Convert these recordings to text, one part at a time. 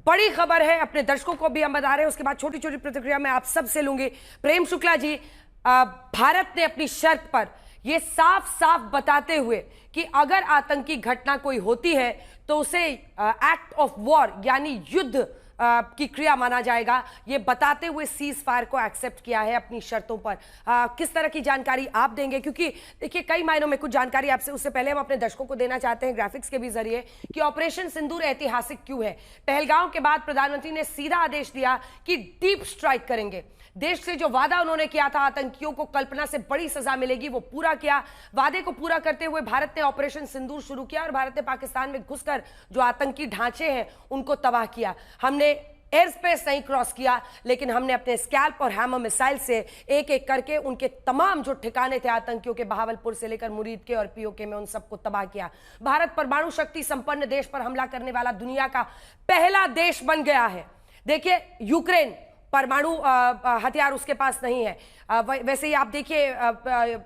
बड़ी खबर है, अपने दर्शकों को भी हम बता रहे हैं, उसके बाद छोटी छोटी प्रतिक्रिया मैं आप सबसे लूंगी। प्रेम शुक्ला जी, भारत ने अपनी शर्त पर यह साफ साफ बताते हुए कि अगर आतंकी घटना कोई होती है तो उसे एक्ट ऑफ वॉर यानी युद्ध की क्रिया माना जाएगा, ये बताते हुए सीज फायर को एक्सेप्ट किया है अपनी शर्तों पर। किस तरह की जानकारी आप देंगे, क्योंकि देखिए कई मायनों में कुछ जानकारी आपसे, उससे पहले हम अपने दर्शकों को देना चाहते हैं ग्राफिक्स के भी जरिए कि ऑपरेशन सिंदूर ऐतिहासिक क्यों है। पहलगांव के बाद प्रधानमंत्री ने सीधा आदेश दिया कि डीप स्ट्राइक करेंगे। देश से जो वादा उन्होंने किया था आतंकियों को कल्पना से बड़ी सजा मिलेगी, वो पूरा किया। वादे को पूरा करते हुए भारत ने ऑपरेशन सिंदूर शुरू किया और भारत ने पाकिस्तान में घुसकर जो आतंकी ढांचे हैं उनको तबाह किया। हमने एयर स्पेस नहीं क्रॉस किया, लेकिन हमने अपने स्कैल्प और हैमर मिसाइल से एक एक करके उनके तमाम जो ठिकाने थे आतंकियों के, बहावलपुर से लेकर मुरीद के और पीओके में, उन सबको तबाह किया। भारत परमाणु शक्ति संपन्न देश पर हमला करने वाला दुनिया का पहला देश बन गया है। देखिए यूक्रेन परमाणु हथियार उसके पास नहीं है, वैसे ही आप देखिए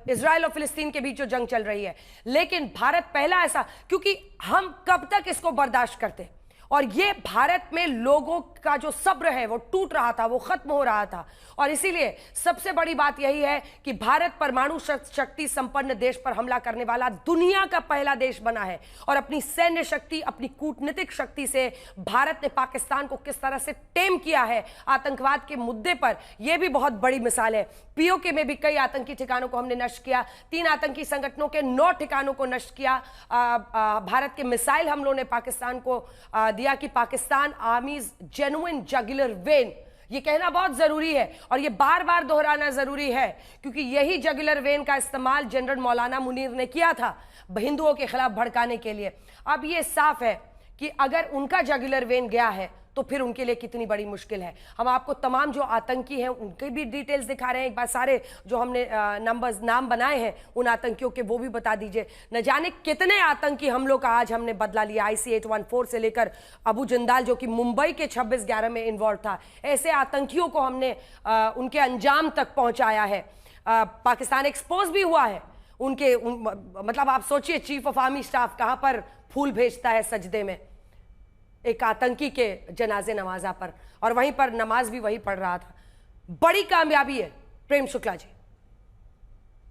इजराइल और फिलिस्तीन के बीच जो जंग चल रही है, लेकिन भारत पहला ऐसा, क्योंकि हम कब तक इसको बर्दाश्त करते, और ये भारत में लोगों का जो सब्र है वो टूट रहा था, वो खत्म हो रहा था। और इसीलिए सबसे बड़ी बात यही है कि भारत परमाणु शक्ति संपन्न देश पर हमला करने वाला दुनिया का पहला देश बना है। और अपनी सैन्य शक्ति, अपनी कूटनीतिक शक्ति से भारत ने पाकिस्तान को किस तरह से टेम किया है आतंकवाद के मुद्दे पर, यह भी बहुत बड़ी मिसाल है। पीओके में भी कई आतंकी ठिकानों को हमने नष्ट किया, 3 आतंकी संगठनों के 9 ठिकानों को नष्ट किया। भारत के मिसाइल हमलों ने पाकिस्तान को दिया कि पाकिस्तान आर्मीज जेन्युइन जगुलर वेन, ये कहना बहुत जरूरी है और ये बार बार दोहराना जरूरी है, क्योंकि यही जगुलर वेन का इस्तेमाल जनरल मौलाना मुनीर ने किया था हिंदुओं के खिलाफ भड़काने के लिए। अब ये साफ है कि अगर उनका जगुलर वेन गया है तो फिर उनके लिए कितनी बड़ी मुश्किल है। हम आपको तमाम जो आतंकी हैं उनके भी डिटेल्स दिखा रहे हैं, एक बार सारे जो हमने नाम बनाए हैं उन आतंकियों के वो भी बता दीजिए। न जाने कितने आतंकी हमलों का आज हमने बदला लिया, IC-814 से लेकर अबू जिंदाल जो कि मुंबई के 26/11 में इन्वॉल्व था, ऐसे आतंकियों को हमने उनके अंजाम तक पहुंचाया है। पाकिस्तान एक्सपोज भी हुआ है उनके मतलब आप सोचिए, चीफ ऑफ आर्मी स्टाफ कहां पर फूल भेजता है सजदे में एक आतंकी के जनाजे नमाजा पर, और वहीं पर नमाज भी वही पढ़ रहा था। बड़ी कामयाबी है प्रेम शुक्ला जी।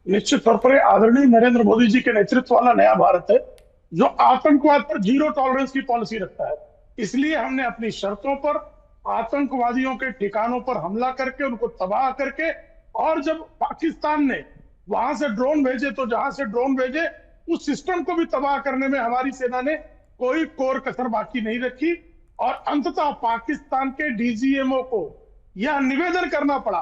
निश्चित तौर पर आदरणीय नरेंद्र मोदी जी के नेतृत्व वाला नया भारत है जो आतंकवाद पर जीरो टॉलरेंस की पॉलिसी रखता है। इसलिए हमने अपनी शर्तों पर आतंकवादियों के ठिकानों पर हमला करके उनको तबाह करके, और जब पाकिस्तान ने वहां से ड्रोन भेजे तो जहां से ड्रोन भेजे उस सिस्टम को भी तबाह करने में हमारी सेना ने कोई कोर कसर बाकी नहीं रखी। और अंततः पाकिस्तान के DGMO को यह निवेदन करना पड़ा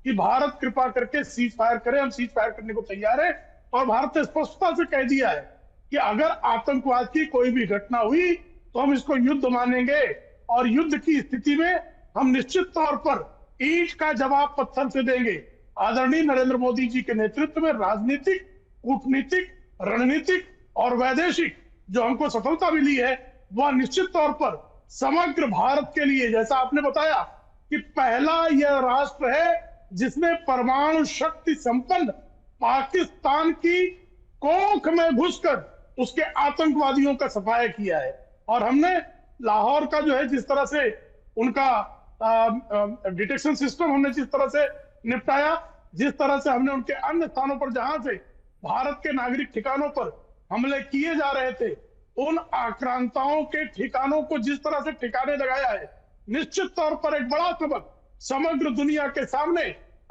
कि भारत कृपा करके सीज फायर करे, हम सीज फायर करने को तैयार है। और भारत ने स्पष्टता से कह दिया है कि अगर आतंकवाद की कोई भी घटना हुई तो हम इसको युद्ध मानेंगे, और युद्ध की स्थिति में हम निश्चित तौर पर ईंट का जवाब पत्थर से देंगे। आदरणीय नरेंद्र मोदी जी के नेतृत्व में राजनीतिक, कूटनीतिक, रणनीतिक और वैदेशिक जो हमको सफलता मिली है, वह निश्चित तौर पर समग्र भारत के लिए, जैसा आपने बताया कि पहला यह राष्ट्र है जिसने परमाणु शक्ति संपन्न पाकिस्तान की कोख में घुसकर उसके आतंकवादियों का सफाया किया है। और हमने लाहौर का जो है जिस तरह से उनका डिटेक्शन सिस्टम हमने जिस तरह से निपटाया, जिस तरह से हमने उनके अन्य स्थानों पर जहां से भारत के नागरिक ठिकानों पर हमले किए जा रहे थे, उन आक्रांताओं के ठिकानों को जिस तरह से ठिकाने लगाया है, निश्चित तौर पर एक बड़ा सबक समग्र दुनिया के सामने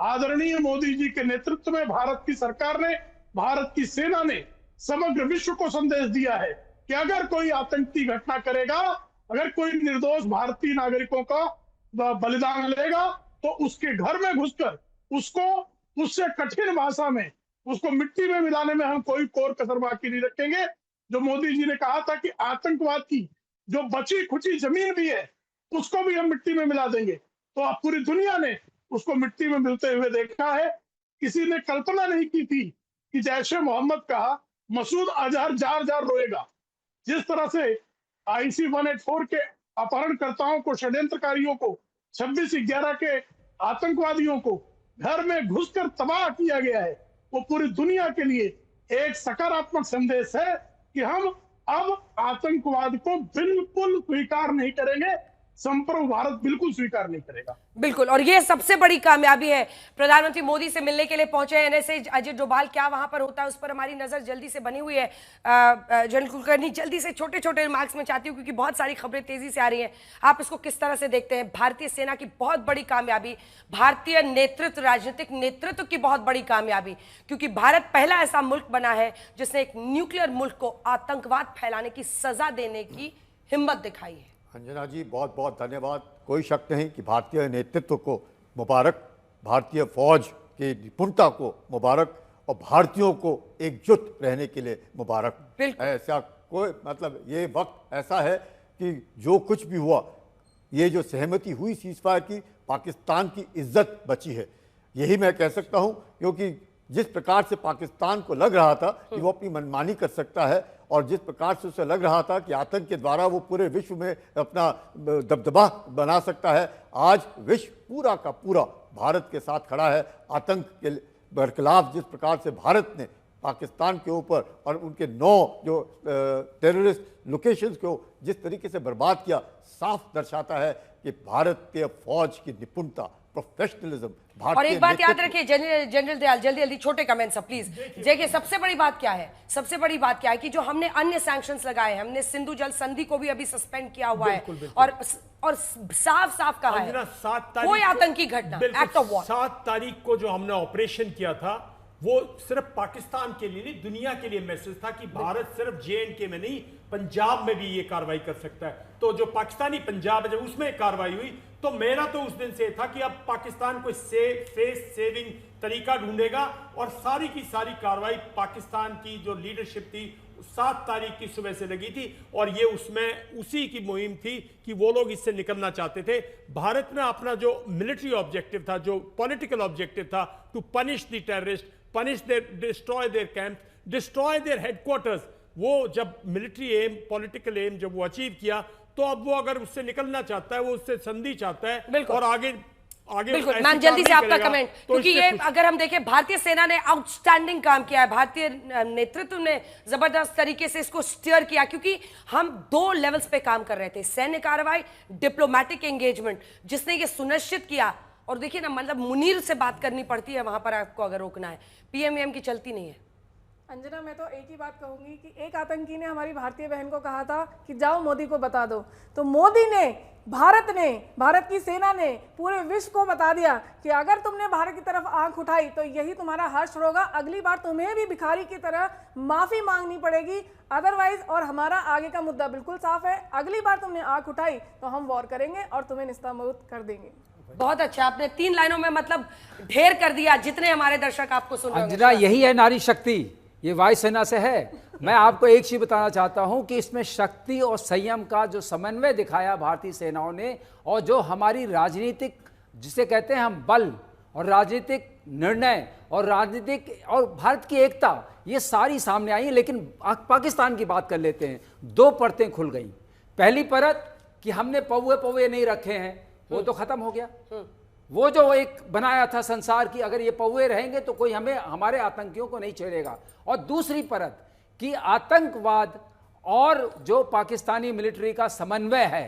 आदरणीय मोदी जी के नेतृत्व में भारत की सरकार ने, भारत की सेना ने समग्र विश्व को संदेश दिया है कि अगर कोई आतंकी घटना करेगा, अगर कोई निर्दोष भारतीय नागरिकों का बलिदान लेगा, तो उसके घर में घुसकर उसको उससे कठिन भाषा में उसको मिट्टी में मिलाने में हम कोई कोर कसर बाकी नहीं रखेंगे। जो मोदी जी ने कहा था कि आतंकवाद की जो बची खुची जमीन भी है उसको भी हम मिट्टी में मिला देंगे, तो अब पूरी दुनिया ने उसको मिट्टी में मिलते हुए देखा है। किसी ने कल्पना नहीं की थी कि जैश ए मोहम्मद का मसूद अजहर जार जार रोएगा। जिस तरह से IC-184 के अपहरणकर्ताओं को, षड्यंत्रकारियों को, 26/11 के आतंकवादियों को घर में घुसकर तबाह किया गया है, वो पूरी दुनिया के लिए एक सकारात्मक संदेश है कि हम अब आतंकवाद को बिल्कुल स्वीकार नहीं करेंगे। संप्रभु भारत बिल्कुल स्वीकार नहीं करेगा। बिल्कुल, और ये सबसे बड़ी कामयाबी है। प्रधानमंत्री मोदी से मिलने के लिए पहुंचे एनएसए अजित डोभाल, क्या वहां पर होता है उस पर हमारी नजर जल्दी से बनी हुई है। जनरल कुलकर्णी, जल्दी से छोटे छोटे रिमार्क्स में चाहती हूँ क्योंकि बहुत सारी खबरें तेजी से आ रही हैं, आप इसको किस तरह से देखते हैं? भारतीय सेना की बहुत बड़ी कामयाबी, भारतीय नेतृत्व, राजनीतिक नेतृत्व की बहुत बड़ी कामयाबी, क्योंकि भारत पहला ऐसा मुल्क बना है जिसने एक न्यूक्लियर मुल्क को आतंकवाद फैलाने की सजा देने की हिम्मत दिखाई है। अंजना जी, बहुत बहुत धन्यवाद। कोई शक नहीं कि भारतीय नेतृत्व को मुबारक, भारतीय फौज की निपुणता को मुबारक और भारतीयों को एकजुट रहने के लिए मुबारक। ऐसा कोई मतलब ये वक्त ऐसा है कि जो कुछ भी हुआ, ये जो सहमति हुई सीज़फायर की, पाकिस्तान की इज्जत बची है, यही मैं कह सकता हूँ। क्योंकि जिस प्रकार से पाकिस्तान को लग रहा था कि वो अपनी मनमानी कर सकता है और जिस प्रकार से उसे लग रहा था कि आतंक के द्वारा वो पूरे विश्व में अपना दबदबा बना सकता है, आज विश्व पूरा का पूरा भारत के साथ खड़ा है। आतंक के बरखिलाफ जिस प्रकार से भारत ने पाकिस्तान के ऊपर और उनके 9 जो टेररिस्ट लोकेशंस को जिस तरीके से बर्बाद किया, साफ दर्शाता है कि भारतीय फौज की निपुणता, प्रोफेशनलिज्म। और एक बात याद रखिए जनरल दयाल, जल्दी जल्दी छोटे कमेंट्स प्लीज। देखिए सबसे बड़ी बात क्या है, सबसे बड़ी बात क्या है कि जो हमने अन्य सैंक्शंस लगाए हैं, हमने सिंधु जल संधि को भी अभी सस्पेंड किया हुआ है और साफ साफ कहा है 7 तारीख कोई आतंकी घटना, एक्ट ऑफ वॉर। 7 तारीख को जो हमने ऑपरेशन किया था वो सिर्फ पाकिस्तान के लिए नहीं, दुनिया के लिए मैसेज था कि भारत सिर्फ JNK में नहीं, पंजाब में भी ये कार्रवाई कर सकता है। तो जो पाकिस्तानी पंजाब है, जब उसमें कार्रवाई हुई तो मेरा तो उस दिन से था कि अब पाकिस्तान कोई फेस सेविंग तरीका ढूंढेगा और सारी की सारी कार्रवाई पाकिस्तान की जो लीडरशिप थी 7 तारीख की सुबह से लगी थी और ये उसमें उसी की मुहिम थी कि वो लोग इससे निकलना चाहते थे। भारत में अपना जो मिलिट्री ऑब्जेक्टिव था, जो पॉलिटिकल ऑब्जेक्टिव था, to punish the terrorist, punish their, destroy their camp, destroy their headquarters, वो जब मिलिट्री एम, पॉलिटिकल एम जब वो अचीव किया, तो अब वो अगर उससे निकलना चाहता है, वो उससे संधि चाहता है और आगे बिल्कुल। मैम जल्दी से आपका कमेंट, क्योंकि ये अगर हम देखें भारतीय सेना ने आउटस्टैंडिंग काम किया है, भारतीय नेतृत्व ने जबरदस्त तरीके से इसको स्टीयर किया, क्योंकि हम 2 लेवल्स पे काम कर रहे थे, सैन्य कार्रवाई, डिप्लोमेटिक एंगेजमेंट, जिसने ये सुनिश्चित किया। और देखिए ना, मतलब मुनीर से बात करनी पड़ती है वहां पर आपको अगर रोकना है, PMM की चलती नहीं है। अंजना, मैं तो एक ही बात कहूंगी कि एक आतंकी ने हमारी भारतीय बहन को कहा था कि जाओ मोदी को बता दो, तो मोदी ने, भारत की सेना ने पूरे विश्व को बता दिया कि अगर तुमने भारत की तरफ आंख उठाई तो यही तुम्हारा हर्ष होगा, अगली बार तुम्हें भी भिखारी की तरह माफी मांगनी पड़ेगी, अदरवाइज। और हमारा आगे का मुद्दा बिल्कुल साफ है, अगली बार तुमने आंख उठाई तो हम वॉर करेंगे और तुम्हें निस्तामुक्त कर देंगे। बहुत अच्छा, आपने 3 लाइनों में मतलब ढेर कर दिया, जितने हमारे दर्शक आपको सुन रहे अंजना, यही है नारी शक्ति, ये वायुसेना से है। मैं आपको एक चीज बताना चाहता हूं कि इसमें शक्ति और संयम का जो समन्वय दिखाया भारतीय सेनाओं ने, और जो हमारी राजनीतिक, जिसे कहते हैं हम बल, और राजनीतिक निर्णय और राजनीतिक और भारत की एकता, ये सारी सामने आई है। लेकिन पाकिस्तान की बात कर लेते हैं। 2 परतें खुल गई। पहली परत कि हमने पौवे नहीं रखे हैं, वो तो खत्म हो गया। वो जो एक बनाया था संसार की, अगर ये पौवे रहेंगे तो कोई हमारे आतंकियों को नहीं छेड़ेगा। और दूसरी परत कि आतंकवाद और जो पाकिस्तानी मिलिट्री का समन्वय है,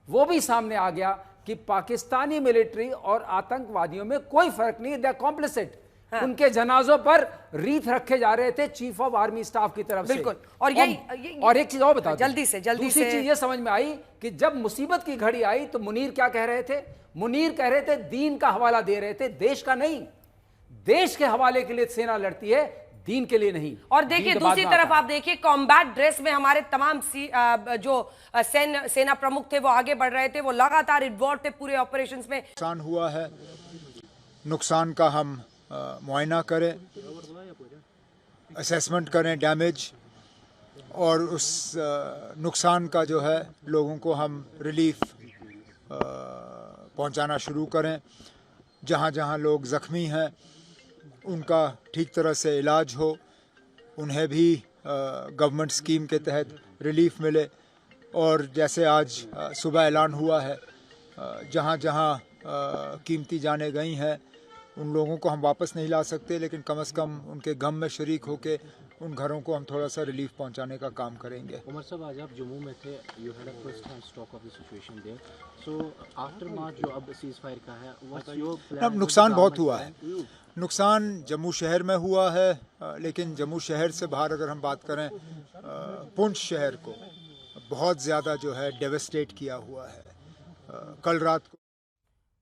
वो भी सामने आ गया कि पाकिस्तानी मिलिट्री और आतंकवादियों में कोई फर्क नहीं, दे कॉम्प्लिसिट। हाँ। उनके जनाजों पर रीत रखे जा रहे थे चीफ ऑफ आर्मी स्टाफ की तरफ से। बिल्कुल। और एक चीज और बता, जल्दी से दूसरी चीज ये समझ में आई कि जब मुसीबत की घड़ी आई तो मुनीर क्या कह रहे थे? मुनीर कह रहे थे दीन का हवाला दे रहे थे, देश का नहीं। देश के हवाले के लिए सेना लड़ती है, दीन के लिए नहीं। और देखिए दूसरी तरफ आप देखिए, कॉम्बैट ड्रेस में हमारे तमाम जो सेना प्रमुख थे वो आगे बढ़ रहे थे, वो लगातार इन्वॉल्व थे पूरे ऑपरेशंस में। नुकसान हुआ है, नुकसान का हम मुआयना करें, असेसमेंट करें डैमेज, और उस नुकसान का जो है लोगों को हम रिलीफ पहुंचाना शुरू करें। जहां जहां लोग ज़ख्मी हैं उनका ठीक तरह से इलाज हो, उन्हें भी गवर्नमेंट स्कीम के तहत रिलीफ मिले। और जैसे आज सुबह ऐलान हुआ है, जहां जहां कीमती जानें गई हैं उन लोगों को हम वापस नहीं ला सकते, लेकिन कम से कम उनके गम में शरीक होके उन घरों को हम थोड़ा सा रिलीफ पहुंचाने का काम करेंगे। उमर साहब, आज आप जम्मू में थे, you had a first hand stock of the situation there, so after March जो अब सीज फायर का है, व्हाट्स योर प्लान? अब नुकसान बहुत हुआ है, नुकसान जम्मू शहर में हुआ है, लेकिन जम्मू शहर से बाहर अगर हम बात करें, पुंछ शहर को बहुत ज़्यादा जो है डेवेस्टेट किया हुआ है। कल रात को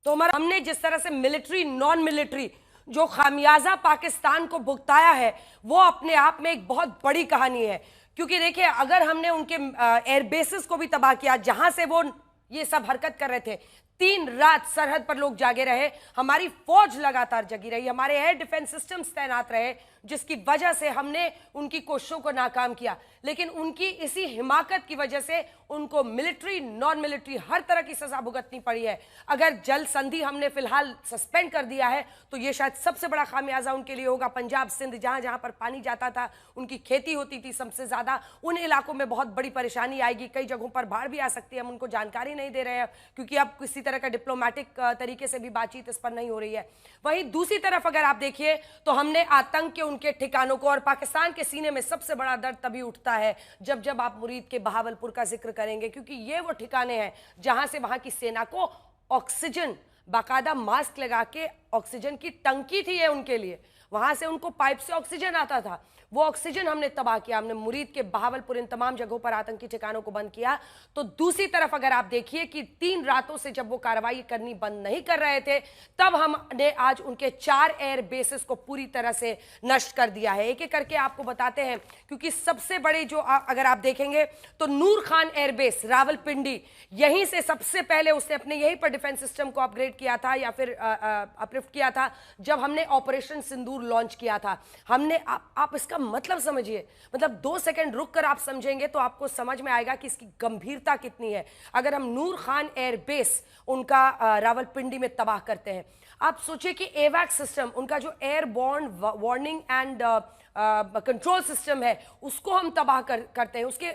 तो हमने जिस तरह से मिलिट्री नॉन मिलिट्री जो खामियाजा पाकिस्तान को भुगताया है, वो अपने आप में एक बहुत बड़ी कहानी है। क्योंकि देखिए, अगर हमने उनके एयरबेसेस को भी तबाह किया जहां से वो ये सब हरकत कर रहे थे, 3 रात सरहद पर लोग जागे रहे, हमारी फौज लगातार जगी रही, हमारे एयर डिफेंस सिस्टम्स तैनात रहे, जिसकी वजह से हमने उनकी कोशिशों को नाकाम किया। लेकिन उनकी इसी हिमाकत की वजह से उनको मिलिट्री नॉन मिलिट्री हर तरह की सजा भुगतनी पड़ी है। अगर जल संधि हमने फिलहाल सस्पेंड कर दिया है तो ये शायद सबसे बड़ा खामियाजा उनके लिए होगा। पंजाब सिंध जहां जहां पर पानी जाता था, उनकी खेती होती थी सबसे ज्यादा, उन इलाकों में बहुत बड़ी परेशानी आएगी। कई जगहों पर बाढ़ भी आ सकती है, हम उनको जानकारी नहीं दे रहे हैं क्योंकि अब किसी तरह का डिप्लोमेटिक तरीके से भी बातचीत इस पर नहीं हो रही है। वहीं दूसरी तरफ अगर आप देखिए तो हमने आतंक के उनके ठिकानों को, और पाकिस्तान के सीने में सबसे बड़ा दर्द तभी उठता है जब आप मुरीद के बहावलपुर का जिक्र करेंगे, क्योंकि ये वो ठिकाने हैं जहां से वहां की सेना को ऑक्सीजन, बाकायदा मास्क लगा के ऑक्सीजन की टंकी थी ये उनके लिए, वहां से उनको पाइप से ऑक्सीजन आता था, वो ऑक्सीजन हमने तबाह किया। हमने मुरीद के बहावलपुर इन तमाम जगहों पर आतंकी ठिकानों को बंद किया। तो दूसरी तरफ अगर आप देखिए कि 3 रातों से जब वो कार्रवाई करनी बंद नहीं कर रहे थे, तब हमने आज उनके 4 एयर बेसेस को पूरी तरह से नष्ट कर दिया है। एक एक करके आपको बताते हैं, क्योंकि सबसे बड़े जो अगर आप देखेंगे तो नूर खान एयरबेस रावलपिंडी, यहीं से सबसे पहले उसने अपने यहीं पर डिफेंस सिस्टम को अपग्रेड किया था या फिर अपलिफ्ट किया था जब हमने ऑपरेशन सिंदूर लॉन्च किया था। हमने आप इसका मतलब समझिए, मतलब 2 सेकंड रुक कर आप समझेंगे तो आपको समझ में आएगा कि इसकी गंभीरता कितनी है। अगर हम नूर खान एयरबेस उनका रावलपिंडी में तबाह करते हैं, आप सोचिए कि एवैक सिस्टम, उनका जो airborne warning and control system है, उसको हम तबाह करते हैं। उसके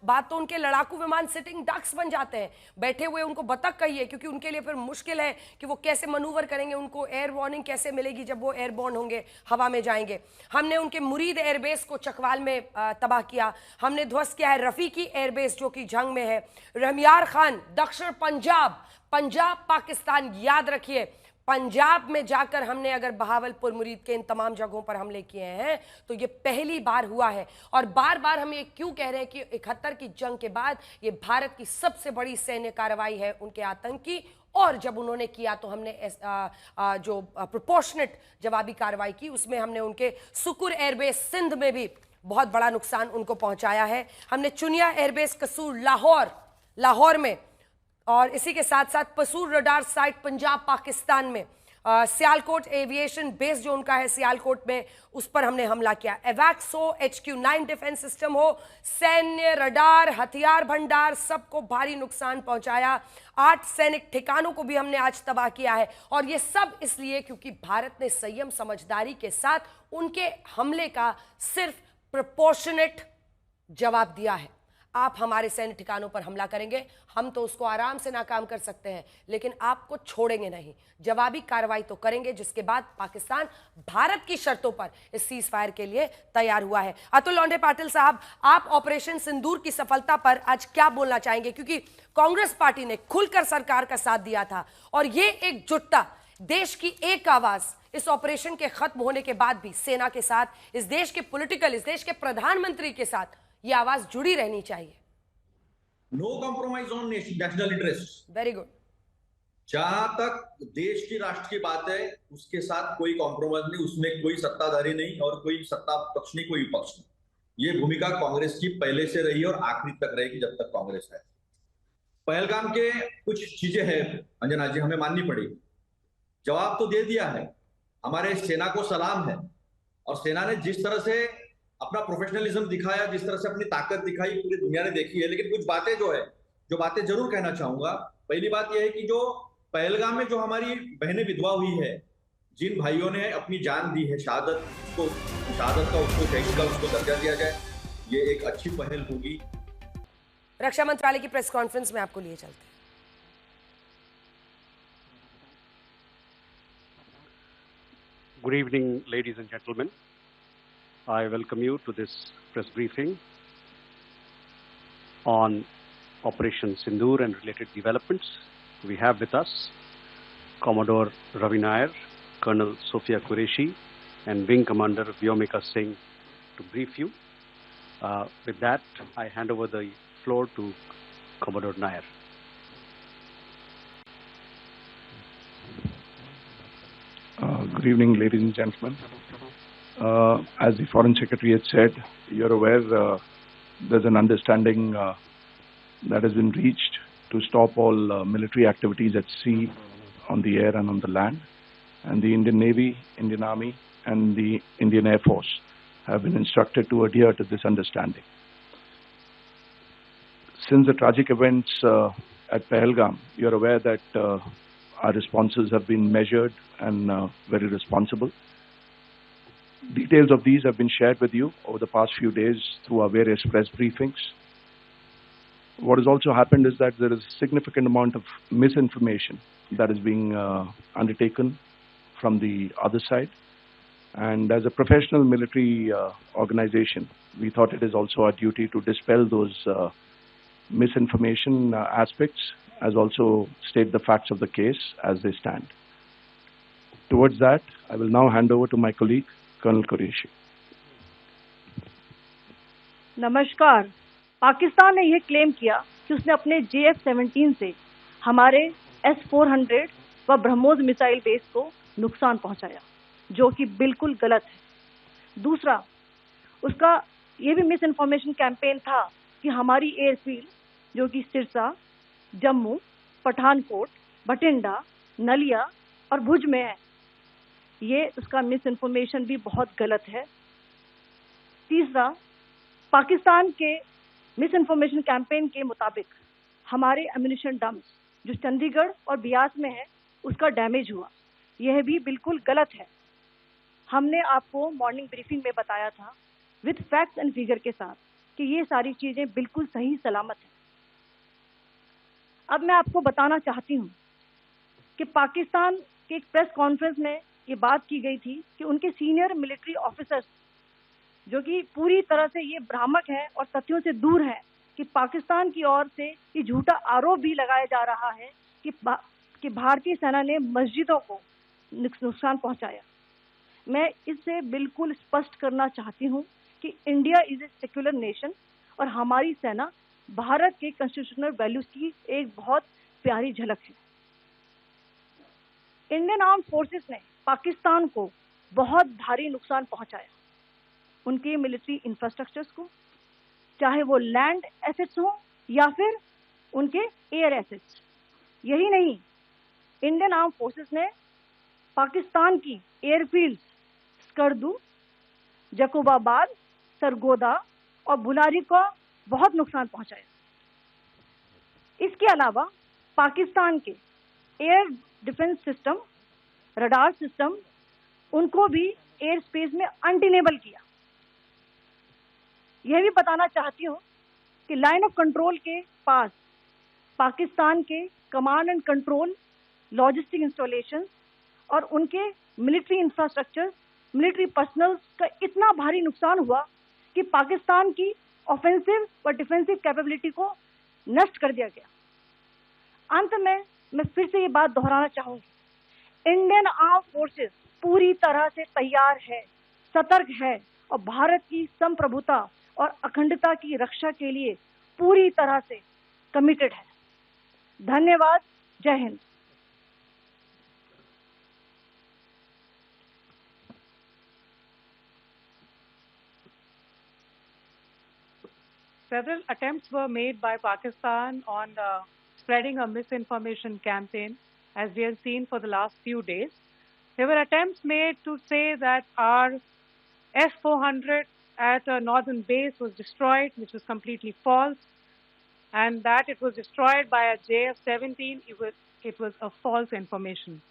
बाद तो उनके लड़ाकू विमान सिटिंग डक्स बन जाते हैं, बैठे हुए उनको बतख कहिए, क्योंकि उनके लिए फिर मुश्किल है कि वो कैसे मनूवर करेंगे, उनको एयर वार्निंग कैसे मिलेगी जब वो एयरबॉर्न होंगे, हवा में जाएंगे। हमने उनके मुरीद एयरबेस को चकवाल में तबाह किया। हमने ध्वस्त किया है रफीकी एयरबेस जो कि जंग में है। रहमियार खान दक्षिण पंजाब पाकिस्तान, याद रखिए पंजाब में जाकर हमने अगर बहावलपुर मुरीद के इन तमाम जगहों पर हमले किए हैं तो ये पहली बार हुआ है। और बार बार हम ये क्यों कह रहे हैं कि 71 की जंग के बाद ये भारत की सबसे बड़ी सैन्य कार्रवाई है उनके आतंकी, और जब उन्होंने किया तो हमने जो प्रोपोर्शनेट जवाबी कार्रवाई की, उसमें हमने उनके सुकुर एयरबेस सिंध में भी बहुत बड़ा नुकसान उनको पहुंचाया है। हमने चुनिया एयरबेस कसूर लाहौर में, और इसी के साथ साथ पसूर रडार साइट पंजाब पाकिस्तान में, सियालकोट एविएशन बेस जो उनका है सियालकोट में, उस पर हमने हमला किया। एवैक्स हो, HQ-9 डिफेंस सिस्टम हो, सैन्य रडार हथियार भंडार, सबको भारी नुकसान पहुंचाया। 8 सैनिक ठिकानों को भी हमने आज तबाह किया है, और ये सब इसलिए क्योंकि भारत ने संयम समझदारी के साथ उनके हमले का सिर्फ प्रोपोर्शनेट जवाब दिया है। आप हमारे सैन्य ठिकानों पर हमला करेंगे, हम तो उसको आराम से नाकाम कर सकते हैं, लेकिन आपको छोड़ेंगे नहीं, जवाबी कार्रवाई तो करेंगे। जिसके बाद पाकिस्तान भारत की शर्तों पर इस सीज फायर के लिए तैयार हुआ है। अतुल लोंढे पाटिल साहब, आप ऑपरेशन सिंदूर की सफलता पर आज क्या बोलना चाहेंगे? क्योंकि कांग्रेस पार्टी ने खुलकर सरकार का साथ दिया था, और ये एकजुटता, देश की एक आवाज इस ऑपरेशन के खत्म होने के बाद भी सेना के साथ, इस देश के पॉलिटिकल, इस देश के प्रधानमंत्री के साथ ये आवाज जुड़ी रहनी चाहिए। No compromise on national interest. Very good. जहां तक देश की राष्ट्र की बात है, उसके साथ कोई कॉम्प्रोमाइज नहीं, उसमें कोई सत्ताधारी नहीं और कोई सत्ता पक्ष नहीं, कोई विपक्ष नहीं। ये भूमिका कांग्रेस की पहले से रही और आखिरी तक रहेगी जब तक कांग्रेस है। पहलगाम के कुछ चीजें हैं अंजना जी, हमें माननी पड़ी। जवाब तो दे दिया है, हमारे सेना को सलाम है, और सेना ने जिस तरह से अपना प्रोफेशनलिज्म दिखाया, जिस तरह से अपनी ताकत दिखाई, पूरी दुनिया ने देखी है। लेकिन कुछ बातें जो बातें जरूर कहना चाहूंगा। पहली बात यह है कि जो पहलगाम में जो हमारी बहनें विधवा हुई है, जिन भाइयों ने अपनी जान दी है, शहादत का उसको शहीद का उसको दर्जा दिया जाए, ये एक अच्छी पहल होगी। रक्षा मंत्रालय की प्रेस कॉन्फ्रेंस में आपको लिए चलते हैं। Good evening, ladies and gentlemen. I welcome you to this press briefing on Operation Sindoor and related developments. We have with us Commodore Ravi Nair, Colonel Sophia Qureshi, and Wing Commander Vyomika Singh to brief you. With that, I hand over the floor to Commodore Nair. Good evening, ladies and gentlemen. As the Foreign Secretary had said, you're aware there's an understanding that has been reached to stop all military activities at sea, on the air and on the land. And the Indian Navy, Indian Army and the Indian Air Force have been instructed to adhere to this understanding. Since the tragic events at Pahalgam, you're aware that our responses have been measured and very responsible. Details of these have been shared with you over the past few days through our various press briefings. What has also happened is that there is a significant amount of misinformation that is being undertaken from the other side. And as a professional military organization, we thought it is also our duty to dispel those misinformation aspects, as also state the facts of the case as they stand. Towards that, I will now hand over to my colleague, Colonel Qureshi. नमस्कार। पाकिस्तान ने यह claim किया कि उसने अपने JF-17 से हमारे S-400 व ब्रह्मोस मिसाइल बेस को नुकसान पहुंचाया, जो कि बिल्कुल गलत है। दूसरा, उसका यह भी मिस इन्फॉर्मेशन कैंपेन था कि हमारी एयरफील्ड, जो कि सिरसा, जम्मू, पठानकोट, बठिंडा, नलिया और भुज में है, ये उसका मिस इन्फॉर्मेशन भी बहुत गलत है। तीसरा, पाकिस्तान के मिस इन्फॉर्मेशन कैंपेन के मुताबिक हमारे एम्यूनिशन डम्प्स जो चंडीगढ़ और बियास में है, उसका डैमेज हुआ, यह भी बिल्कुल गलत है। हमने आपको मॉर्निंग ब्रीफिंग में बताया था विद फैक्ट्स एंड फिगर के साथ कि ये सारी चीजें बिल्कुल सही सलामत हैं। अब मैं आपको बताना चाहती हूँ कि पाकिस्तान के एक प्रेस कॉन्फ्रेंस में ये बात की गई थी कि उनके सीनियर मिलिट्री ऑफिसर्स, जो कि पूरी तरह से ये भ्रामक है और तथ्यों से दूर है, कि पाकिस्तान की ओर से ये झूठा आरोप भी लगाया जा रहा है कि भारतीय सेना ने मस्जिदों को नुकसान पहुंचाया। मैं इससे बिल्कुल स्पष्ट करना चाहती हूं कि India is a secular nation और हमारी सेना भारत के कॉन्स्टिट्यूशनल वैल्यूज की एक बहुत प्यारी झलक है। इंडियन आर्म्ड फोर्सेस ने पाकिस्तान को बहुत भारी नुकसान पहुंचाया, उनके मिलिट्री इंफ्रास्ट्रक्चर्स को, चाहे वो लैंड एसेट्स हो या फिर उनके एयर एसेट्स। यही नहीं, इंडियन आर्म्ड फोर्सेस ने पाकिस्तान की एयरफील्ड स्कर्दू, जकोबाबाद, सरगोदा और बुलारी को बहुत नुकसान पहुंचाया। इसके अलावा पाकिस्तान के air defence system, radar system, उनको भी एयर स्पेस में अनडिनेबल किया। यह भी बताना चाहती हूँ कि लाइन ऑफ कंट्रोल के पास पाकिस्तान के command and control, logistic installation और उनके मिलिट्री इंफ्रास्ट्रक्चर, मिलिट्री पर्सनल का इतना भारी नुकसान हुआ कि पाकिस्तान की ऑफेंसिव व डिफेंसिव कैपेबिलिटी को नष्ट कर दिया गया। अंत में मैं फिर से ये बात दोहराना चाहूंगी, इंडियन आर्म्ड फोर्सेस पूरी तरह से तैयार है, सतर्क है और भारत की संप्रभुता और अखंडता की रक्षा के लिए पूरी तरह से कमिटेड है। धन्यवाद। जय Hind. Several attempts were made by Pakistan on spreading a misinformation campaign, as we have seen for the last few days. There were attempts made to say that our S-400 at a northern base was destroyed, which was completely false, and that it was destroyed by a JF-17. It was a false information.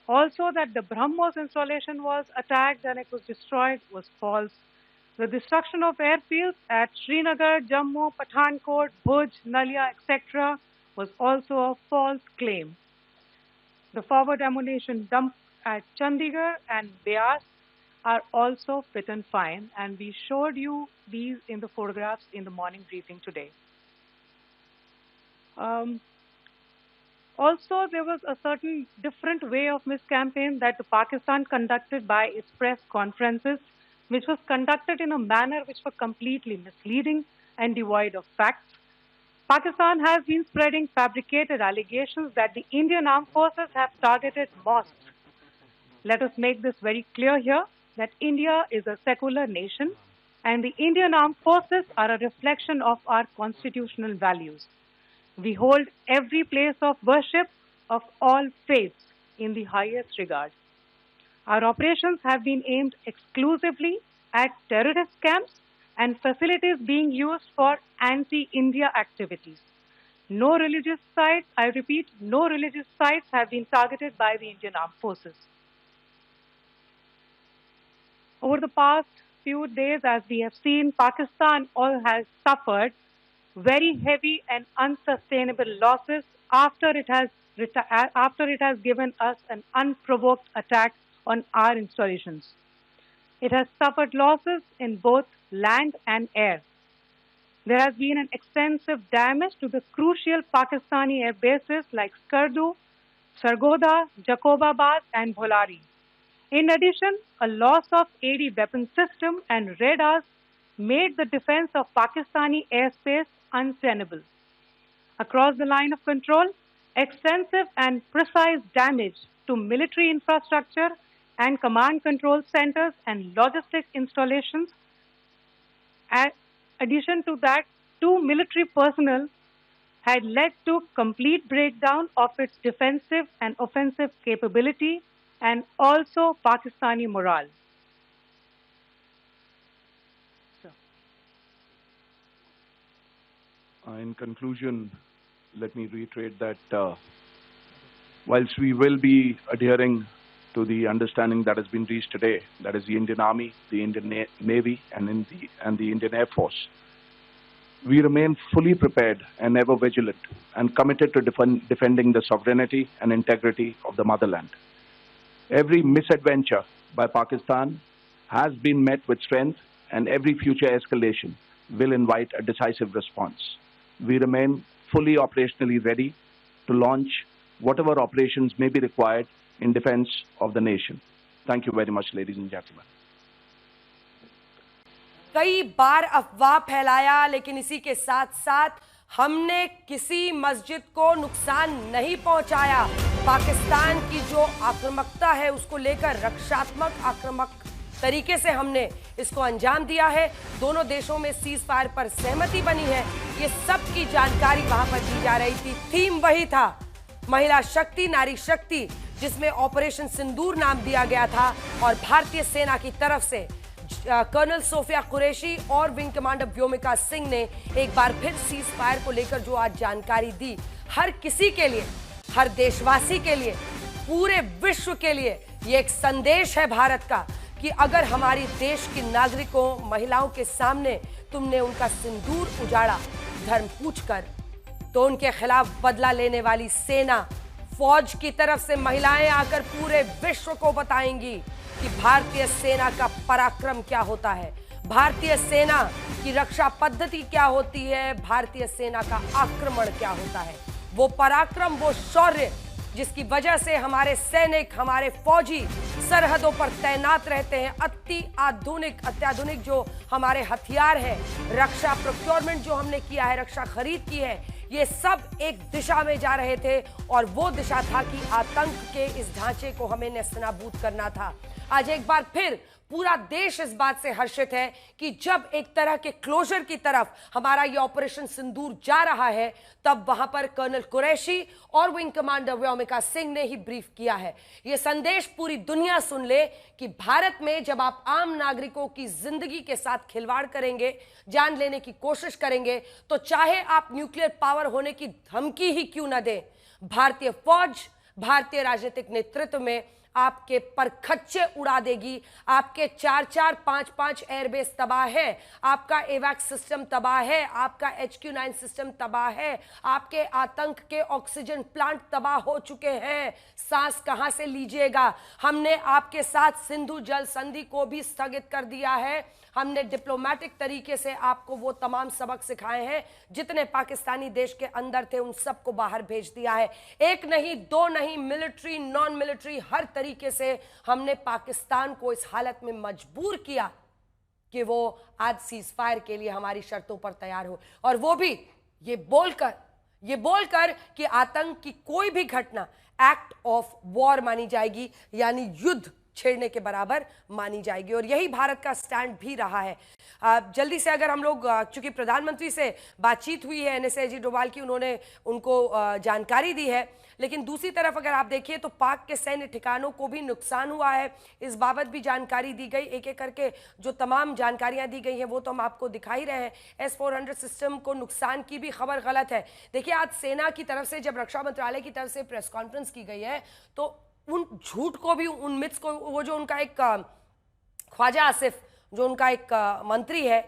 Also, that the BrahMos installation was attacked and it was destroyed was false. The destruction of airfields at Srinagar, Jammu, Pathankot, Bhuj, Nalia, etc. was also a false claim. The forward ammunition dump at Chandigarh and Beas are also fit and fine, and we showed you these in the photographs in the morning briefing today. Also, there was a certain different way of Miss Campaign that Pakistan conducted by its press conferences, which was conducted in a manner which was completely misleading and devoid of facts. Pakistan has been spreading fabricated allegations that the Indian Armed Forces have targeted mosques. Let us make this very clear here, that India is a secular nation and the Indian Armed Forces are a reflection of our constitutional values. We hold every place of worship of all faiths in the highest regard. Our operations have been aimed exclusively at terrorist camps and facilities being used for anti-India activities. No religious sites, I repeat, no religious sites have been targeted by the Indian Armed Forces. Over the past few days, as we have seen, Pakistan all has suffered very heavy and unsustainable losses after it has given us an unprovoked attack on our installations. It has suffered losses in both land and air. There has been an extensive damage to the crucial Pakistani air bases like Skardu, Sargodha, Jacobabad and Bholari. In addition, a loss of AD weapon system and radars made the defense of Pakistani airspace untenable. Across the line of control, extensive and precise damage to military infrastructure and command control centers and logistics installations. In addition to that, 2 military personnel had led to complete breakdown of its defensive and offensive capability and also Pakistani morale. In conclusion, let me reiterate that whilst we will be adhering to the understanding that has been reached today, that is the Indian Army, the Indian Navy, and the Indian Air Force, we remain fully prepared and ever vigilant and committed to defending the sovereignty and integrity of the motherland. Every misadventure by Pakistan has been met with strength, and every future escalation will invite a decisive response. We remain fully operationally ready to launch whatever operations may be required in defense of the nation. Thank you very much, ladies and gentlemen. कई बार अफवाह फैलाया, लेकिन इसी के साथ साथ हमने किसी मस्जिद को नुकसान नहीं पहुंचाया। पाकिस्तान की जो आक्रामकता है उसको लेकर रक्षात्मक आक्रामक तरीके से हमने इसको अंजाम दिया है। दोनों देशों में सीज फायर पर सहमति बनी है। ये सब की जानकारी वहां पर दी जा रही थी। थीम वही था, महिला शक्ति, नारी शक्ति, जिसमें ऑपरेशन सिंदूर नाम दिया गया था। और भारतीय सेना की तरफ से कर्नल सोफिया कुरैशी और विंग कमांडर व्योमिका सिंह ने एक बार फिर सीज फायर को लेकर जो आज जानकारी दी, हर किसी के लिए, हर देशवासी के लिए, पूरे विश्व के लिए ये एक संदेश है भारत का कि अगर हमारी देश की नागरिकों, महिलाओं के सामने तुमने उनका सिंदूर उजाड़ा धर्म पूछकर, तो उनके खिलाफ बदला लेने वाली सेना, फौज की तरफ से महिलाएं आकर पूरे विश्व को बताएंगी कि भारतीय सेना का पराक्रम क्या होता है, भारतीय सेना की रक्षा पद्धति क्या होती है, भारतीय सेना का आक्रमण क्या होता है। वो पराक्रम, वो शौर्य जिसकी वजह से हमारे सैनिक, हमारे फौजी सरहदों पर तैनात रहते हैं। अत्याधुनिक जो हमारे हथियार है, रक्षा प्रोक्योरमेंट जो हमने किया है, रक्षा खरीद की है, ये सब एक दिशा में जा रहे थे और वो दिशा था कि आतंक के इस ढांचे को हमें नेस्तनाबूद करना था। आज एक बार फिर पूरा देश इस बात से हर्षित है कि जब एक तरह के क्लोजर की तरफ हमारा ये ऑपरेशन सिंदूर जा रहा है, तब वहां पर कर्नल कुरैशी और विंग कमांडर व्योमिका सिंह ने ही ब्रीफ किया है। ये संदेश पूरी दुनिया सुन ले कि भारत में जब आप आम नागरिकों की जिंदगी के साथ खिलवाड़ करेंगे, जान लेने की कोशिश करेंगे, तो चाहे आप न्यूक्लियर पावर होने की धमकी ही क्यों न दें, भारतीय फौज, भारतीय राजनीतिक नेतृत्व में आपके परखच्चे उड़ा देगी। आपके 4-4, 5-5 एयरबेस तबाह है, आपका एवैक्स सिस्टम तबाह है, आपका HQ9 सिस्टम तबाह है, आपके आतंक के ऑक्सीजन प्लांट तबाह हो चुके हैं। सांस कहां से लीजिएगा? हमने आपके साथ सिंधु जल संधि को भी स्थगित कर दिया है। हमने डिप्लोमेटिक तरीके से आपको वो तमाम सबक सिखाए हैं, जितने पाकिस्तानी देश के अंदर थे उन सबको बाहर भेज दिया है। एक नहीं, दो नहीं, मिलिट्री, नॉन मिलिट्री, हर तरीके से हमने पाकिस्तान को इस हालत में मजबूर किया कि वो आज सीज फायर के लिए हमारी शर्तों पर तैयार हो, और वो भी ये बोलकर कि आतंक की कोई भी घटना एक्ट ऑफ वॉर मानी जाएगी, यानी युद्ध छेड़ने के बराबर मानी जाएगी। और यही भारत का स्टैंड भी रहा है। जल्दी से अगर हम लोग, चूंकि प्रधानमंत्री से बातचीत हुई है NSA अजीत डोभाल की, उन्होंने उनको जानकारी दी है, लेकिन दूसरी तरफ अगर आप देखिए तो पाक के सैन्य ठिकानों को भी नुकसान हुआ है। इस बाबत भी जानकारी दी गई। एक एक करके जो तमाम जानकारियां दी गई हैं वो तो हम आपको दिखा ही रहे हैं। S-400 सिस्टम को नुकसान की भी खबर गलत है। देखिए, आज सेना की तरफ से, जब रक्षा मंत्रालय की तरफ से प्रेस कॉन्फ्रेंस की गई है, तो उन झूठ को भी, उन मिथ्स को, वो जो उनका एक ख्वाजा आसिफ जो उनका एक मंत्री है,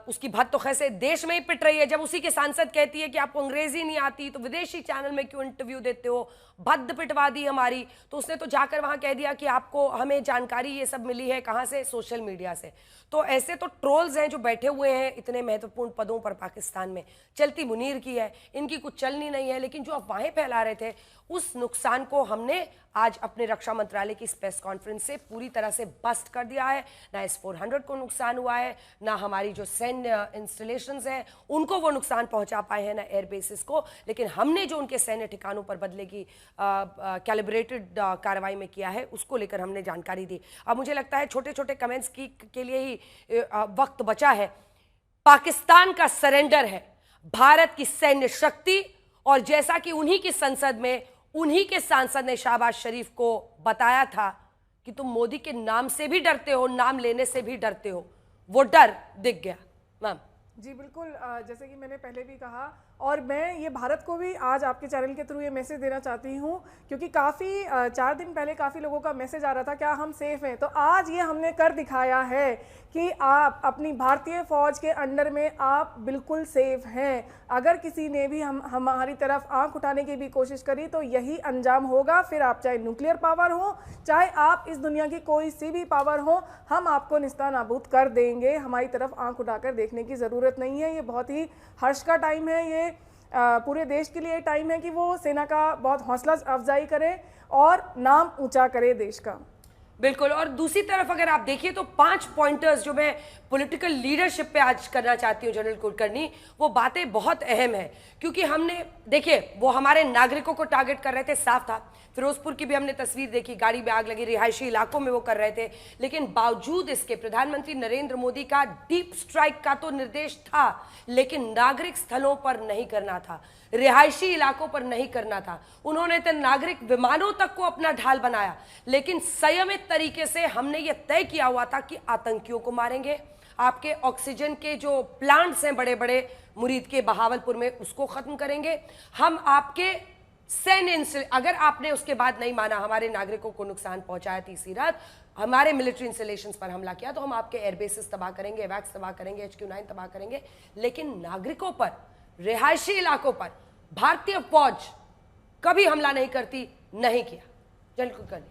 उसकी भद्द तो खैर देश में ही पिट रही है। जब उसी के सांसद कहती है कि आपको अंग्रेजी नहीं आती तो विदेशी चैनल में क्यों इंटरव्यू देते हो, भद्द पिटवा दी हमारी, तो उसने तो जाकर वहां कह दिया कि आपको, हमें जानकारी ये सब मिली है कहां से, सोशल मीडिया से। तो ऐसे तो ट्रोल्स हैं जो बैठे हुए हैं इतने महत्वपूर्ण पदों पर पाकिस्तान में। चलती मुनीर की है, इनकी कुछ चलनी नहीं है, लेकिन जो अफवाहें फैला रहे थे उस नुकसान को हमने आज अपने रक्षा मंत्रालय की प्रेस कॉन्फ्रेंस से पूरी तरह से बस्ट कर दिया है। ना S-400 को नुकसान हुआ है, ना हमारी जो सैन्य इंस्टॉलेशंस हैं उनको वो नुकसान पहुंचा पाए हैं, ना एयर बेसिस को, लेकिन हमने जो उनके सैन्य ठिकानों पर बदले की कैलिब्रेटेड कार्रवाई में किया है उसको लेकर हमने जानकारी दी। अब मुझे लगता है छोटे छोटे कमेंट्स के लिए ही वक्त बचा है। पाकिस्तान का सरेंडर है भारत की सैन्य शक्ति, और जैसा कि उन्हीं की संसद में उन्हीं के सांसद ने शहबाज शरीफ को बताया था कि तुम मोदी के नाम से भी डरते हो, नाम लेने से भी डरते हो, वो डर दिख गया। मैम जी बिल्कुल, जैसे कि मैंने पहले भी कहा, और मैं ये भारत को भी आज आपके चैनल के थ्रू ये मैसेज देना चाहती हूँ, क्योंकि काफ़ी 4 दिन पहले काफ़ी लोगों का मैसेज आ रहा था क्या हम सेफ हैं, तो आज ये हमने कर दिखाया है कि आप अपनी भारतीय फौज के अंडर में आप बिल्कुल सेफ हैं। अगर किसी ने भी हमारी तरफ आंख उठाने की भी कोशिश करी तो यही अंजाम होगा। फिर आप चाहे न्यूक्लियर पावर हो, चाहे आप इस दुनिया की कोई सी भी पावर हो, हम आपको निस्तानाबूद कर देंगे। हमारी तरफ आंख उठाकर देखने की ज़रूरत नहीं है। ये बहुत ही हर्ष का टाइम है, ये पूरे देश के लिए टाइम है कि वो सेना का बहुत हौसला अफजाई करे और नाम ऊंचा करे देश का। बिल्कुल। और दूसरी तरफ अगर आप देखिए तो 5 पॉइंटर्स जो मैं पॉलिटिकल लीडरशिप पे आज करना चाहती हूँ जनरल कुलकर्णी, वो बातें बहुत अहम है, क्योंकि हमने देखिए वो हमारे नागरिकों को टारगेट कर रहे थे, साफ था। फिरोजपुर की भी हमने तस्वीर देखी, गाड़ी में आग लगी, रिहायशी इलाकों में वो कर रहे थे, लेकिन बावजूद इसके प्रधानमंत्री नरेंद्र मोदी का डीप स्ट्राइक का तो निर्देश था, लेकिन नागरिक स्थलों पर नहीं करना था, रिहायशी इलाकों पर नहीं करना था। उन्होंने तो नागरिक विमानों तक को अपना ढाल बनाया, लेकिन संयमित तरीके से हमने ये तय किया हुआ था कि आतंकियों को मारेंगे, आपके ऑक्सीजन के जो प्लांट्स हैं बड़े बड़े मुरीद के बहावलपुर में उसको खत्म करेंगे, हम आपके सैन्य, अगर आपने उसके बाद नहीं माना, हमारे नागरिकों को नुकसान पहुंचाया, तीसरी रात हमारे मिलिट्री इंस्टॉलेशंस पर हमला किया, तो हम आपके एयरबेसेस तबाह करेंगे, एवैक्स तबाह करेंगे, HQ9 तबाह करेंगे, लेकिन नागरिकों पर, रिहायशी इलाकों पर भारतीय फौज कभी हमला नहीं करती, नहीं किया। जनरल कुलकर्णी।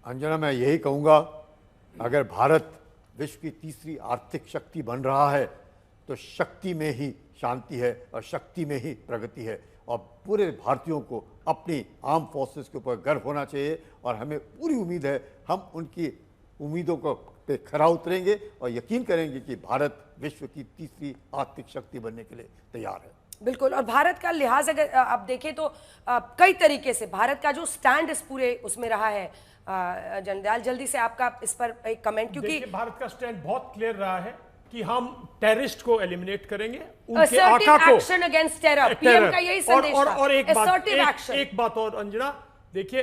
अंजना, मैं यही कहूँगा, अगर भारत विश्व की तीसरी आर्थिक शक्ति बन रहा है तो शक्ति में ही शांति है और शक्ति में ही प्रगति है, और पूरे भारतीयों को अपनी आर्म फोर्सेस के ऊपर गर्व होना चाहिए, और हमें पूरी उम्मीद है हम उनकी उम्मीदों को पे खरा उतरेंगे और यकीन करेंगे कि भारत विश्व की तीसरी आर्थिक शक्ति बनने के लिए तैयार है। बिल्कुल। और भारत का लिहाज अगर आप देखें तो कई तरीके से भारत का जो स्टैंड इस पूरे उसमें रहा है, जनरल जल्दी से आपका इस पर एक कमेंट, क्योंकि भारत का स्टैंड बहुत क्लियर रहा है कि हम टेररिस्ट को एलिमिनेट करेंगे, उनके आका को, एक्शन अगेंस्ट टेरर, पीएम का यही संदेश था। और एक बात और अंजना, देखिए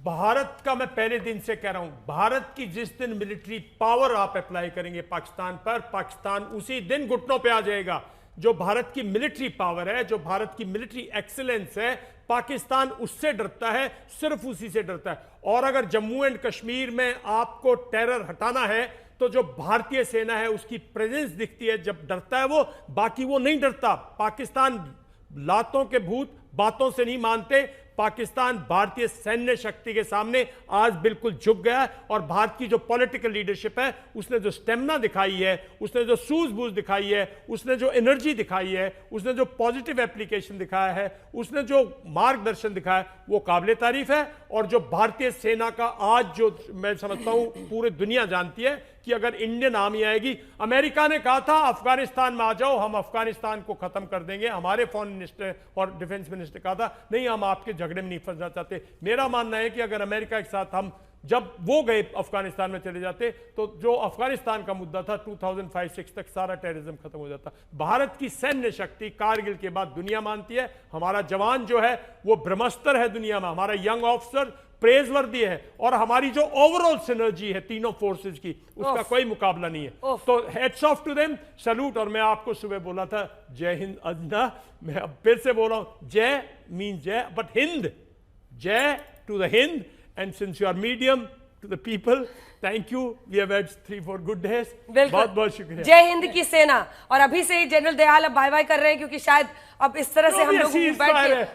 भारत का, मैं पहले दिन से कह रहा हूं, भारत की जिस दिन मिलिट्री पावर आप अप्लाई करेंगे पाकिस्तान पर, पाकिस्तान उसी दिन घुटनों पे आ जाएगा। जो भारत की मिलिट्री पावर है, जो भारत की मिलिट्री एक्सीलेंस है, पाकिस्तान उससे डरता है, सिर्फ उसी से डरता है। और अगर जम्मू एंड कश्मीर में आपको टेरर हटाना है तो जो भारतीय सेना है उसकी प्रेजेंस दिखती है, जब डरता है वो, बाकी वो नहीं डरता। पाकिस्तान लातों के भूत बातों से नहीं मानते। पाकिस्तान भारतीय सैन्य शक्ति के सामने आज बिल्कुल झुक गया है और भारत की जो पॉलिटिकल लीडरशिप है उसने जो स्टेमिना दिखाई है, उसने जो सूझबूझ दिखाई है, उसने जो एनर्जी दिखाई है, उसने जो पॉजिटिव एप्लीकेशन दिखाया है, उसने जो मार्गदर्शन दिखाया है, वो काबिल तारीफ है। और जो भारतीय सेना का आज जो मैं समझता हूं पूरी दुनिया जानती है कि अगर इंडियन आर्मी आएगी, अमेरिका ने कहा था अफगानिस्तान में आ जाओ, हम अफगानिस्तान को खत्म कर देंगे। हमारे फॉरेन मिनिस्टर और डिफेंस मिनिस्टर कहा था नहीं, हम आपके झगड़े में नहीं फंसना चाहते। मेरा मानना है कि अगर अमेरिका के साथ हम जब वो गए अफगानिस्तान में चले जाते तो जो अफगानिस्तान का मुद्दा था 2005-06 तक सारा टेररिज्म खत्म हो जाता। भारत की सैन्य शक्ति कारगिल के बाद दुनिया मानती है। हमारा जवान जो है वो ब्रह्मास्त्र है दुनिया में, हमारा यंग ऑफिसर प्रेजवर्दी है और हमारी जो ओवरऑल सिनर्जी है तीनों फोर्सेस की, उसका कोई मुकाबला नहीं है। तो heads off to them, salute. और मैं आपको सुबह बोला था जय हिंद अजना, मैं अब फिर से बोल रहा हूं, जय मीन जय, बट हिंद, जय to the Hind. And since you are medium to the people, thank you. We have had 3-4 good days. बहुत बहुत शुक्रिया। जय हिंद की सेना। और अभी से ही जनरल दयाल अब बाय बाय कर रहे हैं क्योंकि शायद अब इस तरह से हम लोग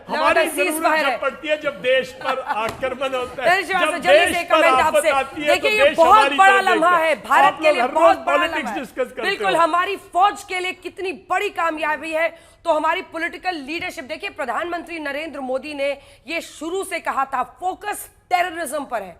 हमारी जरूरत जब पड़ती है, जब देश पर आक्रमण होता है, जब देश पर आफत आती है, देखिए ये बहुत बड़ा लम्हा है भारत के लिए, बहुत बड़ा लम्हा है। बिल्कुल, हमारी फौज के लिए कितनी बड़ी कामयाबी है। तो हमारी पॉलिटिकल लीडरशिप देखिए, प्रधानमंत्री नरेंद्र मोदी ने ये शुरू से कहा था फोकस टेररिज्म पर है।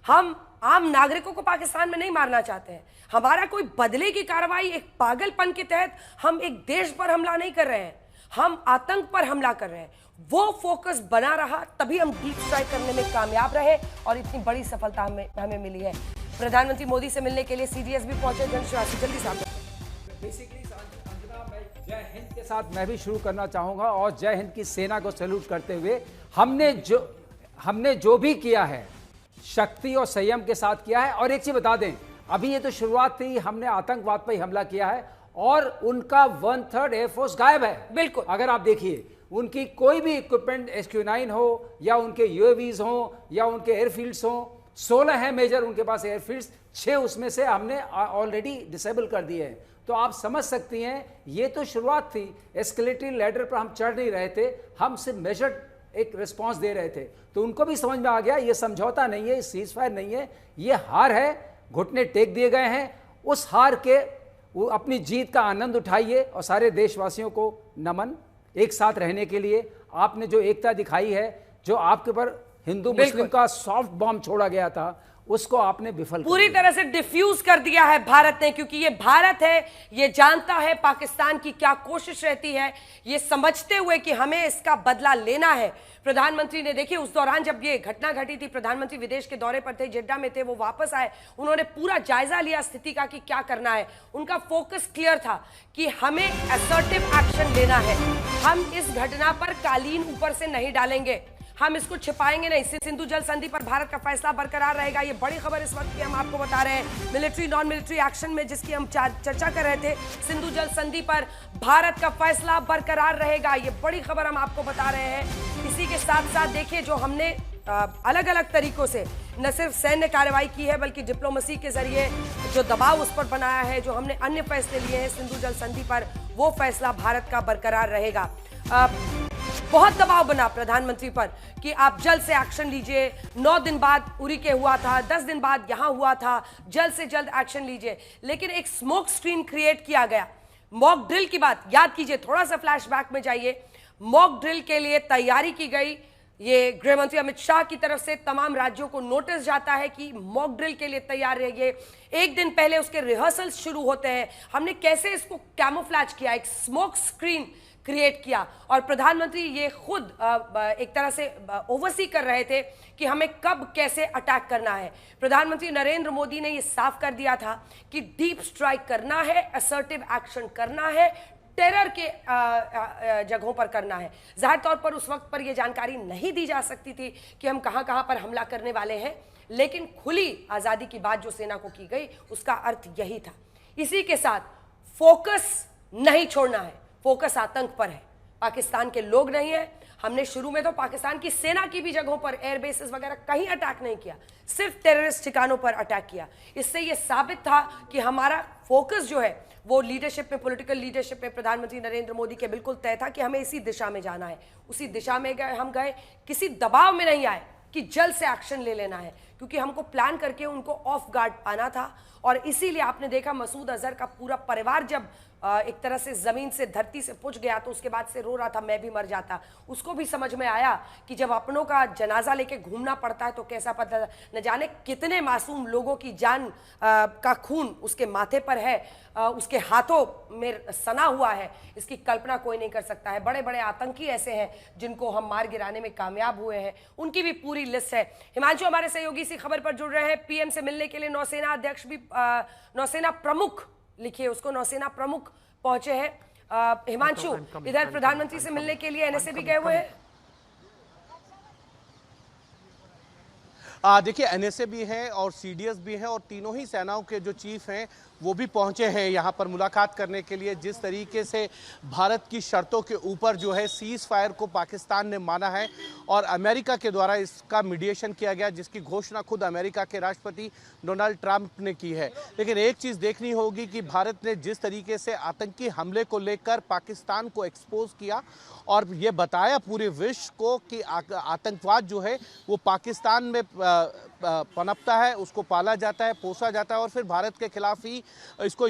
हम आम नागरिकों को पाकिस्तान में नहीं मारना चाहते हैं। हमारा कोई बदले की कार्रवाई एक पागलपन के तहत हम एक देश पर हमला नहीं कर रहे हैं, हम आतंक पर हमला कर रहे हैं। वो फोकस बना रहा, तभी हम डीप स्ट्राइक करने में कामयाब रहे और इतनी बड़ी सफलता हमें मिली है। प्रधानमंत्री मोदी से मिलने के लिए सीडीएस भी पहुंचे जल्दी साहब। बेसिकली अंजना, मैं जय हिंद के साथ मैं भी शुरू करना चाहूंगा और जय हिंद की सेना को सैल्यूट करते हुए हमने जो भी किया है शक्ति और संयम के साथ किया है। और एक चीज बता दें, अभी ये तो शुरुआत थी, हमने आतंकवाद पर ही हमला किया है और उनका 1/3 एयरफोर्स गायब है। बिल्कुल, अगर आप देखिए उनकी कोई भी इक्विपमेंट SQ-9 हो या उनके UAVs हो या उनके एयरफील्ड्स हो, 16 है मेजर उनके पास एयरफील्ड्स, 6 उसमें से हमने ऑलरेडी डिसेबल कर दिए हैं। तो आप समझ सकती हैं ये तो शुरुआत थी, एस्केलेटरी लैडर पर हम चढ़ नहीं रहे थे, हम सिर्फ मेजर्ड एक रिस्पांस दे रहे थे। तो उनको भी समझ में आ गया ये समझौता नहीं है, सीज फायर नहीं है, ये हार है, घुटने टेक दिए गए हैं। उस हार के वो अपनी जीत का आनंद उठाइए और सारे देशवासियों को नमन। एक साथ रहने के लिए आपने जो एकता दिखाई है, जो आपके ऊपर हिंदू मुस्लिम का सॉफ्ट बॉम्ब छोड़ा गया था, उसको आपने विफल पूरी तरह से डिफ्यूज कर दिया है भारत ने, क्योंकि ये भारत है, ये जानता है पाकिस्तान की क्या कोशिश रहती है, ये समझते हुए कि हमें इसका बदला लेना है। प्रधानमंत्री ने देखिए उस दौरान जब ये घटना घटी थी, प्रधानमंत्री विदेश के दौरे पर थे, जेड्डा में थे, वो वापस आए, उन्होंने पूरा जायजा लिया स्थिति का कि क्या करना है। उनका फोकस क्लियर था कि हमें असर्टिव एक्शन लेना है, हम इस घटना पर कालीन ऊपर से नहीं डालेंगे, हम इसको छिपाएंगे नहीं। सिंधु जल संधि पर भारत का फैसला बरकरार रहेगा। ये बड़ी खबर इस वक्त की हम आपको बता रहे हैं, मिलिट्री नॉन मिलिट्री एक्शन में जिसकी हम चर्चा कर रहे थे, सिंधु जल संधि पर भारत का फैसला बरकरार रहेगा। ये बड़ी खबर हम आपको बता रहे हैं। इसी के साथ साथ देखिए जो हमने अलग अलग तरीकों से न सिर्फ सैन्य कार्रवाई की है बल्कि डिप्लोमेसी के जरिए जो दबाव उस पर बनाया है, जो हमने अन्य फैसले लिए हैं सिंधु जल संधि पर, वो फैसला भारत का बरकरार रहेगा। बहुत दबाव बना प्रधानमंत्री पर कि आप जल्द से एक्शन लीजिए। 9 दिन बाद उरी के हुआ था, 10 दिन बाद यहां हुआ था, जल्द से जल्द एक्शन लीजिए। लेकिन एक स्मोक स्क्रीन क्रिएट किया गया। मॉक ड्रिल की बात याद कीजिए, थोड़ा सा फ्लैशबैक में जाइए। मॉक ड्रिल के लिए तैयारी की गई, ये गृह मंत्री अमित शाह की तरफ से तमाम राज्यों को नोटिस जाता है कि मॉक ड्रिल के लिए तैयार रहिए। एक दिन पहले उसके रिहर्सल्स शुरू होते हैं। हमने कैसे इसको कैमोफ्लैज किया, एक स्मोक स्क्रीन क्रिएट किया और प्रधानमंत्री ये खुद एक तरह से ओवरसी कर रहे थे कि हमें कब कैसे अटैक करना है। प्रधानमंत्री नरेंद्र मोदी ने ये साफ कर दिया था कि डीप स्ट्राइक करना है, असर्टिव एक्शन करना है, टेरर के जगहों पर करना है। जाहिर तौर पर उस वक्त पर यह जानकारी नहीं दी जा सकती थी कि हम कहां कहां पर हमला करने वाले हैं, लेकिन खुली आजादी की बात जो सेना को की गई उसका अर्थ यही था। इसी के साथ फोकस नहीं छोड़ना है, फोकस आतंक पर है, पाकिस्तान के लोग नहीं है। हमने शुरू में तो पाकिस्तान की सेना की भी जगहों पर एयर बेसेस वगैरह कहीं अटैक नहीं किया, सिर्फ टेररिस्ट ठिकानों पर अटैक किया। इससे यह साबित था कि हमारा फोकस जो है वो लीडरशिप में, पॉलिटिकल लीडरशिप में प्रधानमंत्री नरेंद्र मोदी के बिल्कुल तय था कि हमें इसी दिशा में जाना है। उसी दिशा में हम गए, किसी दबाव में नहीं आए कि जल्द से एक्शन ले लेना है, क्योंकि हमको प्लान करके उनको ऑफ गार्ड पाना था। और इसीलिए आपने देखा मसूद अजहर का पूरा परिवार जब एक तरह से जमीन से, धरती से पूछ गया तो उसके बाद से रो रहा था मैं भी मर जाता। उसको भी समझ में आया कि जब अपनों का जनाजा लेके घूमना पड़ता है तो कैसा पता, न जाने कितने मासूम लोगों की जान का खून उसके माथे पर है, उसके हाथों में सना हुआ है, इसकी कल्पना कोई नहीं कर सकता है। बड़े बड़े आतंकी ऐसे हैं जिनको हम मार गिराने में कामयाब हुए हैं, उनकी भी पूरी लिस्ट है। हिमांशु हमारे सहयोगी इसी खबर पर जुड़ रहे हैं। पीएम से मिलने के लिए नौसेना अध्यक्ष भी, नौसेना प्रमुख लिखिए उसको, नौसेना प्रमुख पहुंचे हैं। हिमांशु, इधर प्रधानमंत्री से मिलने के लिए एनएसए भी गए हुए हैं। देखिए, एनएसए भी है और सीडीएस भी है और तीनों ही सेनाओं के जो चीफ हैं वो भी पहुंचे हैं यहाँ पर मुलाकात करने के लिए। जिस तरीके से भारत की शर्तों के ऊपर जो है सीज फायर को पाकिस्तान ने माना है और अमेरिका के द्वारा इसका मीडिएशन किया गया, जिसकी घोषणा खुद अमेरिका के राष्ट्रपति डोनाल्ड ट्रंप ने की है। लेकिन एक चीज़ देखनी होगी कि भारत ने जिस तरीके से आतंकी हमले को लेकर पाकिस्तान को एक्सपोज किया और ये बताया पूरे विश्व को कि आतंकवाद जो है वो पाकिस्तान में पनपता है, उसको पाला जाता है, पोसा जाता है और फिर भारत के खिलाफ ही इसको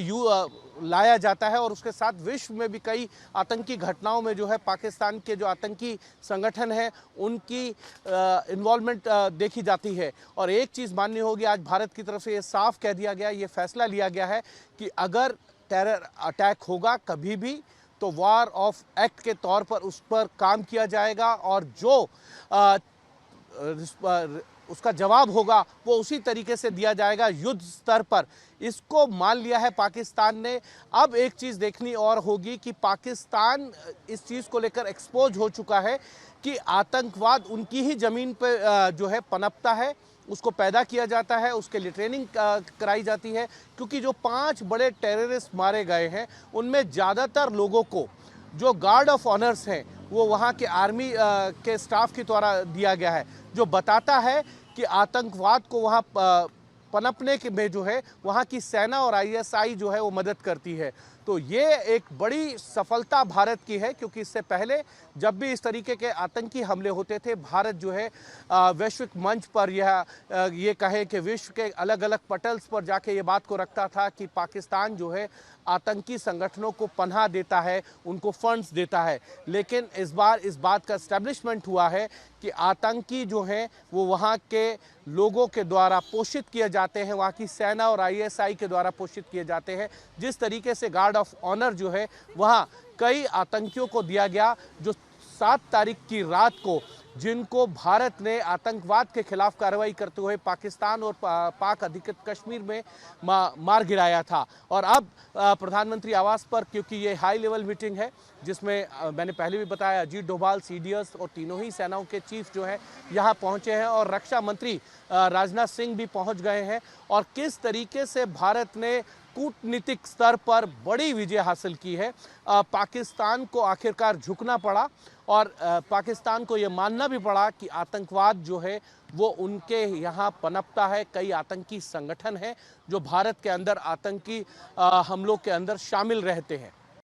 लाया जाता है। और उसके साथ विश्व में भी कई आतंकी घटनाओं में जो है पाकिस्तान के जो आतंकी संगठन है उनकी इन्वॉल्वमेंट देखी जाती है। और एक चीज़ माननी होगी, आज भारत की तरफ से ये साफ कह दिया गया, ये फैसला लिया गया है कि अगर टेरर अटैक होगा कभी भी तो वॉर ऑफ एक्ट के तौर पर उस पर काम किया जाएगा और जो उसका जवाब होगा वो उसी तरीके से दिया जाएगा युद्ध स्तर पर। इसको मान लिया है पाकिस्तान ने। अब एक चीज़ देखनी और होगी कि पाकिस्तान इस चीज़ को लेकर एक्सपोज हो चुका है कि आतंकवाद उनकी ही ज़मीन पर जो है पनपता है, उसको पैदा किया जाता है, उसके लिए ट्रेनिंग कराई जाती है। क्योंकि जो 5 बड़े टेररिस्ट मारे गए हैं उनमें ज़्यादातर लोगों को जो गार्ड ऑफ ऑनर्स हैं वो वहाँ के आर्मी के स्टाफ के द्वारा दिया गया है, जो बताता है कि आतंकवाद को वहाँ पनपने के में जो है वहाँ की सेना और आईएसआई जो है वो मदद करती है। तो ये एक बड़ी सफलता भारत की है, क्योंकि इससे पहले जब भी इस तरीके के आतंकी हमले होते थे भारत जो है वैश्विक मंच पर ये कहें कि विश्व के अलग अलग पटल्स पर जाके ये बात को रखता था कि पाकिस्तान जो है आतंकी संगठनों को पनाह देता है, उनको फंड्स देता है। लेकिन इस बार इस बात का एस्टेब्लिशमेंट हुआ है कि आतंकी जो हैं वो वहाँ के लोगों के द्वारा पोषित किए जाते हैं, वहाँ की सेना और आईएसआई के द्वारा पोषित किए जाते हैं। जिस तरीके से गार्ड ऑफ ऑनर जो है वहाँ कई आतंकियों को दिया गया, जो 7 तारीख की रात को जिनको भारत ने आतंकवाद के खिलाफ कार्रवाई करते हुए पाकिस्तान और पाक अधिकृत कश्मीर में मार गिराया था। और अब प्रधानमंत्री आवास पर, क्योंकि ये हाई लेवल मीटिंग है जिसमें मैंने पहले भी बताया अजीत डोभाल, सीडीएस और तीनों ही सेनाओं के चीफ जो हैं यहाँ पहुँचे हैं और रक्षा मंत्री राजनाथ सिंह भी पहुँच गए हैं। और किस तरीके से भारत ने कूटनीतिक स्तर पर बड़ी विजय हासिल की है। पाकिस्तान को आखिरकार झुकना पड़ा और पाकिस्तान को ये मानना भी पड़ा कि आतंकवाद जो है वो उनके यहाँ पनपता है। कई आतंकी संगठन हैं जो भारत के अंदर आतंकी हमलों के अंदर शामिल रहते हैं।